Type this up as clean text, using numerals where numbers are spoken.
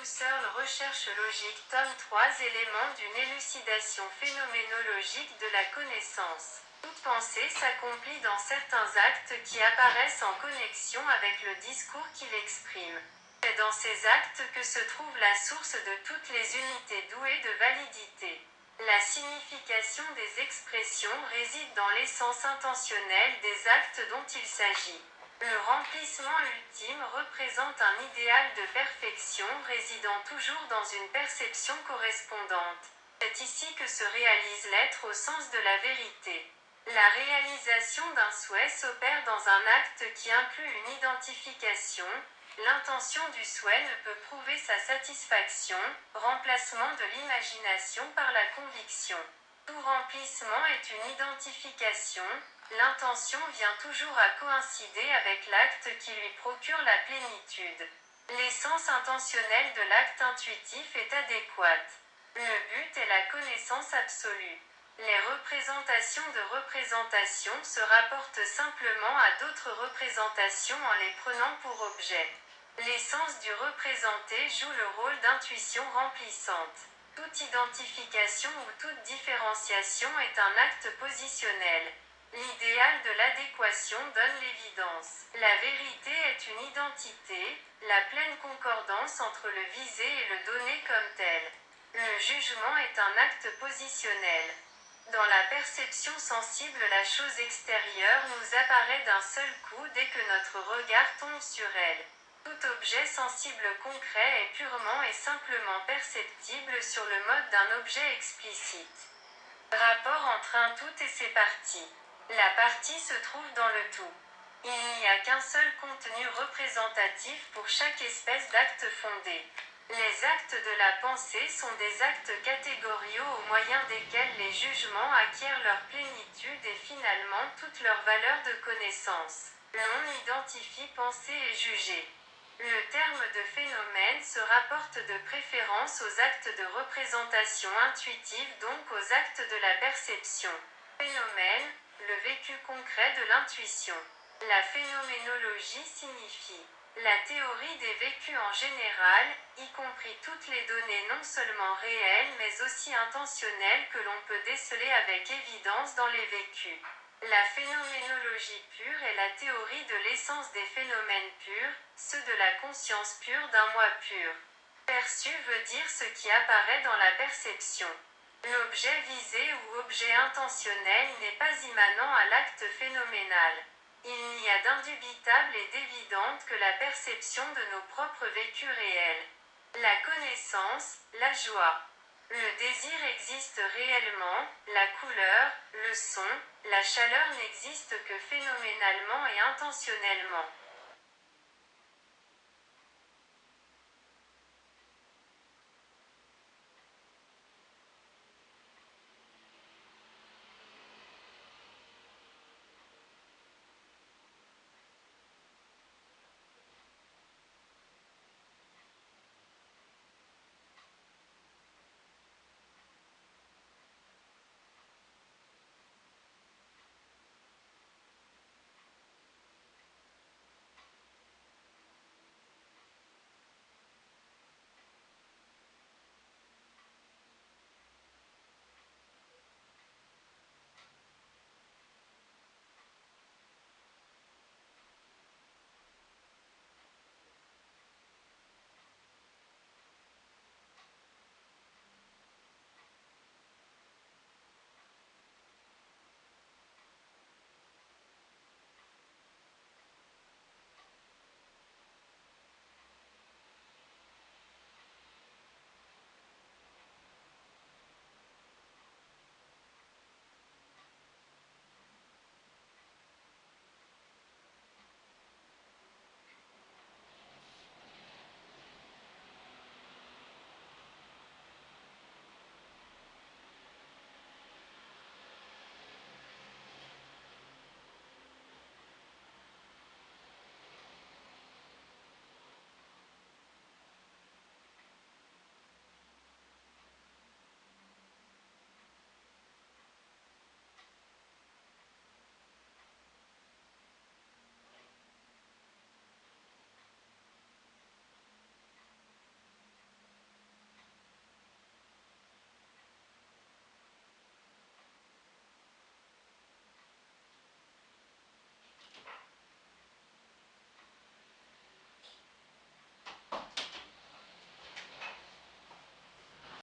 Husserl Recherche logique tome 3 éléments d'une élucidation phénoménologique de la connaissance. Toute pensée s'accomplit dans certains actes qui apparaissent en connexion avec le discours qu'il exprime. C'est dans ces actes que se trouve la source de toutes les unités douées de validité. La signification des expressions réside dans l'essence intentionnelle des actes dont il s'agit. Le remplissement ultime représente un idéal de perfection résidant toujours dans une perception correspondante. C'est ici que se réalise l'être au sens de la vérité. La réalisation d'un souhait s'opère dans un acte qui inclut une identification. L'intention du souhait ne peut prouver sa satisfaction, remplacement de l'imagination par la conviction. Tout remplissement est une identification, l'intention vient toujours à coïncider avec l'acte qui lui procure la plénitude. L'essence intentionnelle de l'acte intuitif est adéquate. Le but est la connaissance absolue. Les représentations de représentation se rapportent simplement à d'autres représentations en les prenant pour objet. L'essence du représenté joue le rôle d'intuition remplissante. Toute identification ou toute différenciation est un acte positionnel. L'idéal de l'adéquation donne l'évidence. La vérité est une identité, la pleine concordance entre le visé et le donné comme tel. Le jugement est un acte positionnel. Dans la perception sensible, la chose extérieure nous apparaît d'un seul coup dès que notre regard tombe sur elle. Tout objet sensible concret est purement et simplement perceptible sur le mode d'un objet explicite. Rapport entre un tout et ses parties. La partie se trouve dans le tout. Il n'y a qu'un seul contenu représentatif pour chaque espèce d'acte fondé. Les actes de la pensée sont des actes catégoriaux au moyen desquels les jugements acquièrent leur plénitude et finalement toute leur valeur de connaissance. L'on identifie pensée et juger. Le terme de phénomène se rapporte de préférence aux actes de représentation intuitive, donc aux actes de la perception. Phénomène, le vécu concret de l'intuition. La phénoménologie signifie la théorie des vécus en général, y compris toutes les données non seulement réelles mais aussi intentionnelles que l'on peut déceler avec évidence dans les vécus. La phénoménologie pure est la théorie de l'essence des phénomènes purs, ceux de la conscience pure d'un moi pur. Perçu veut dire ce qui apparaît dans la perception. L'objet visé ou objet intentionnel n'est pas immanent à l'acte phénoménal. Il n'y a d'indubitable et d'évidente que la perception de nos propres vécus réels. La connaissance, la joie. Le désir existe réellement, la couleur, le son, la chaleur n'existent que phénoménalement et intentionnellement.